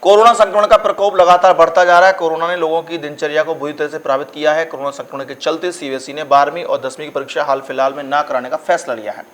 Corona संक्रमण का प्रकोप लगातार बढ़ता जा रहा है। कोरोना ने लोगों की दिनचर्या को बुरी तरह से प्रभावित किया है। कोरोना संक्रमण के चलते सीबीएसई ने 12वीं और 10वीं की परीक्षा हाल फिलहाल में न कराने का फैसला लिया है।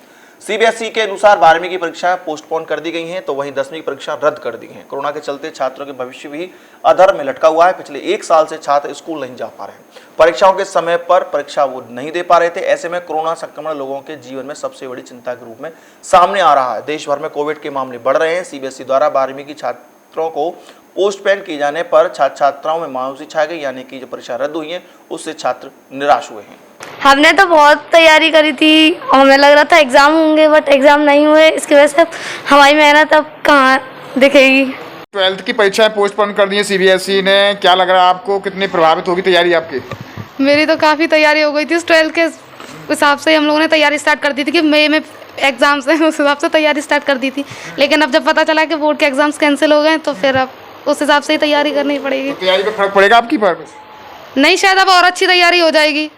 सीबीएसई के अनुसार 12वीं की परीक्षाएं पोस्टपोन कर दी गई हैं, तो वहीं 10वीं की परीक्षा रद्द कर दी है। कोरोना के चलते छात्रों के भविष्य भी अधर में लटका हुआ है। पिछले 1 साल से छात्र स्कूल नहीं जा पा रहे हैं, परीक्षाओं के समय पर परीक्षा वो नहीं दे पा रहे थे। ऐसे में कोरोना संक्रमण लोगों के जीवन में सबसे बड़ी चिंता के रूप में सामने आ रहा है। देश भर में कोविड के मामले बढ़ रहे हैं। सीबीएसई द्वारा 12वीं की छात्रों को पोस्टपोन किए जाने पर छात्र छात्राओं में मायूसी छा गई, यानी कि जो परीक्षा रद्द हुई है उससे छात्र निराश हुए हैं। हमने तो बहुत तैयारी करी थी, हमें लग रहा था एग्ज़ाम होंगे, बट एग्ज़ाम नहीं हुए। इसकी वजह से हमारी मेहनत अब कहाँ दिखेगी। 12th की परीक्षाएं पोस्टपोन कर दी है सीबीएसई ने, क्या लग रहा है आपको, कितनी प्रभावित होगी तैयारी आपकी? मेरी तो काफ़ी तैयारी हो गई थी। उस 12th के हिसाब से हम लोगों ने तैयारी स्टार्ट कर दी थी कि मई में एग्ज़ाम्स हैं, उस हिसाब से तैयारी स्टार्ट कर दी थी। लेकिन अब जब पता चला कि बोर्ड के एग्ज़ाम्स कैंसिल हो गए, तो फिर अब उस हिसाब से ही तैयारी करनी पड़ेगी। तो तैयारी पे फर्क पड़ेगा आपकी पर? नहीं, शायद अब और अच्छी तैयारी हो जाएगी।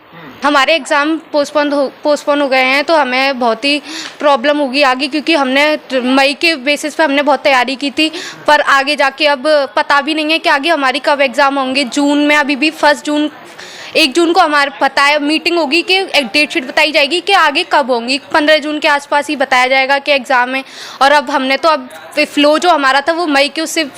हमारे एग्ज़ाम पोस्टपोन हो गए हैं, तो हमें बहुत ही प्रॉब्लम होगी आगे, क्योंकि हमने मई के बेसिस पे हमने बहुत तैयारी की थी। पर आगे जाके अब पता भी नहीं है कि आगे हमारी कब एग्ज़ाम होंगे। जून में अभी भी 1 जून को हमारे पता है मीटिंग होगी कि एक डेट शीट बताई जाएगी कि आगे कब होंगी। 15 जून के आसपास ही बताया जाएगा कि एग्ज़ाम है। और अब हमने तो अब फ्लो जो हमारा था वो मई के उससे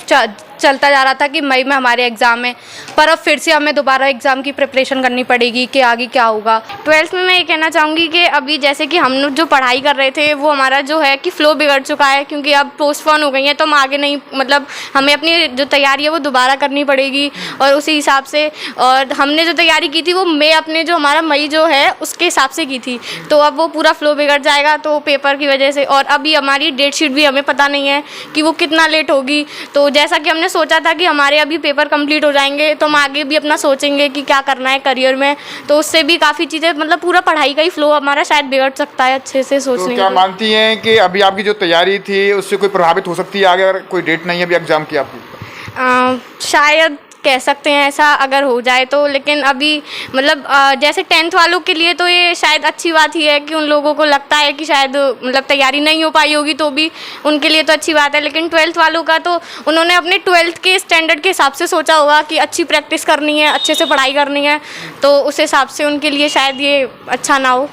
चलता जा रहा था कि मई में हमारे एग्ज़ाम है, पर अब फिर से हमें दोबारा एग्ज़ाम की प्रिपरेशन करनी पड़ेगी कि आगे क्या होगा। 12th में मैं ये कहना चाहूँगी कि अभी जैसे कि हम लोग जो पढ़ाई कर रहे थे वो हमारा जो है कि फ़्लो बिगड़ चुका है, क्योंकि अब पोस्टपोन हो गई है, तो हम आगे नहीं, मतलब हमें अपनी जो तैयारी है वो दोबारा करनी पड़ेगी। और उसी हिसाब से, और हमने जो तैयारी की थी वो हमारा मई जो है उसके हिसाब से की थी, तो अब वो पूरा फ़्लो बिगड़ जाएगा तो पेपर की वजह से। और अभी हमारी डेट शीट भी हमें पता नहीं है कि वो कितना लेट होगी। तो जैसा कि हमने सोचा था कि हमारे अभी पेपर कंप्लीट हो जाएंगे तो हम आगे भी अपना सोचेंगे कि क्या करना है करियर में, तो उससे भी काफ़ी चीज़ें, मतलब पूरा पढ़ाई का ही फ्लो हमारा शायद बिगड़ सकता है अच्छे से सोचने। तो क्या मानती हैं कि अभी आपकी जो तैयारी थी उससे कोई प्रभावित हो सकती है आगे, अगर कोई डेट नहीं है अभी एग्जाम की आपकी? शायद कह सकते हैं ऐसा अगर हो जाए तो, लेकिन अभी मतलब जैसे 10th वालों के लिए तो ये शायद अच्छी बात ही है कि उन लोगों को लगता है कि शायद मतलब तैयारी नहीं हो पाई होगी, तो भी उनके लिए तो अच्छी बात है। लेकिन 12th वालों का तो उन्होंने अपने 12th के स्टैंडर्ड के हिसाब से सोचा होगा कि अच्छी प्रैक्टिस करनी है, अच्छे से पढ़ाई करनी है, तो उस हिसाब से उनके लिए शायद ये अच्छा ना हो।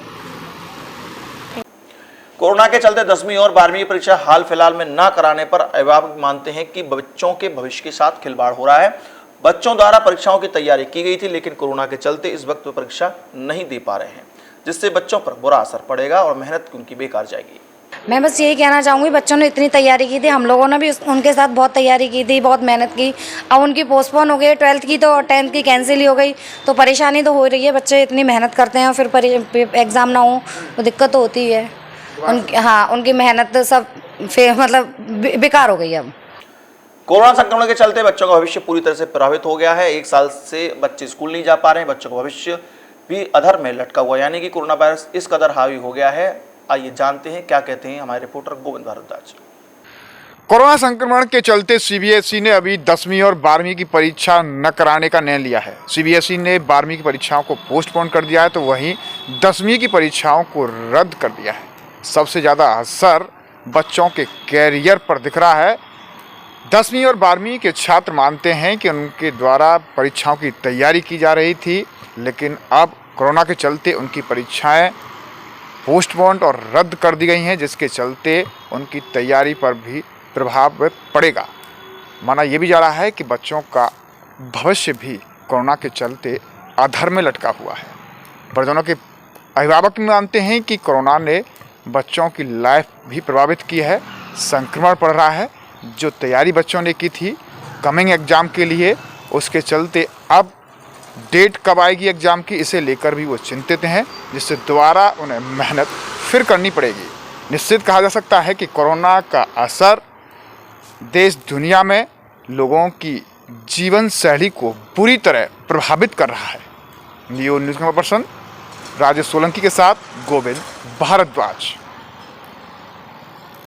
कोरोना के चलते 10वीं और 12वीं की परीक्षा हाल फिलहाल में न कराने पर अभिभावक मानते हैं कि बच्चों के भविष्य के साथ खिलवाड़ हो रहा है। बच्चों द्वारा परीक्षाओं की तैयारी की गई थी, लेकिन कोरोना के चलते इस वक्त वे परीक्षा नहीं दे पा रहे हैं, जिससे बच्चों पर बुरा असर पड़ेगा और मेहनत उनकी बेकार जाएगी। मैं बस यही कहना चाहूँगी, बच्चों ने इतनी तैयारी की थी, हम लोगों ने भी उनके साथ बहुत तैयारी की थी, बहुत मेहनत की। अब उनकी पोस्टपोन हो गई 12th की, तो 10th की कैंसिल ही हो गई, तो परेशानी तो हो रही है। बच्चे इतनी मेहनत करते हैं और फिर एग्ज़ाम ना हो तो दिक्कत तो होती है। उनकी मेहनत सब फिर मतलब बेकार हो गई। अब कोरोना संक्रमण के चलते बच्चों का भविष्य पूरी तरह से प्रभावित हो गया है। 1 साल से बच्चे स्कूल नहीं जा पा रहे हैं, बच्चों का भविष्य भी अधर में लटका हुआ, यानी कि कोरोना वायरस इस कदर हावी हो गया है। आइए जानते हैं क्या कहते हैं हमारे रिपोर्टर गोविंद भारद्वाज। कोरोना संक्रमण के चलते सीबीएसई ने अभी 10वीं और 12वीं की परीक्षा न कराने का निर्णय लिया है। सीबीएसई ने 12वीं की परीक्षाओं को पोस्टपोन कर दिया है, तो वहीं 10वीं की परीक्षाओं को रद्द कर दिया है। सबसे ज़्यादा असर बच्चों के कैरियर पर दिख रहा है। 10वीं और 12वीं के छात्र मानते हैं कि उनके द्वारा परीक्षाओं की तैयारी की जा रही थी, लेकिन अब कोरोना के चलते उनकी परीक्षाएं पोस्टपोन और रद्द कर दी गई हैं, जिसके चलते उनकी तैयारी पर भी प्रभाव पड़ेगा। माना यह भी जा रहा है कि बच्चों का भविष्य भी कोरोना के चलते अधर में लटका हुआ है। परिजनों के अभिभावक मानते हैं कि कोरोना ने बच्चों की लाइफ भी प्रभावित की है। संक्रमण बढ़ रहा है। जो तैयारी बच्चों ने की थी कमिंग एग्ज़ाम के लिए, उसके चलते अब डेट कब आएगी एग्ज़ाम की, इसे लेकर भी वो चिंतित हैं, जिससे दोबारा उन्हें मेहनत फिर करनी पड़ेगी। निश्चित कहा जा सकता है कि कोरोना का असर देश दुनिया में लोगों की जीवन शैली को बुरी तरह प्रभावित कर रहा है। न्यूज़ पर्सन राजेश सोलंकी के साथ गोविंद भारद्वाज।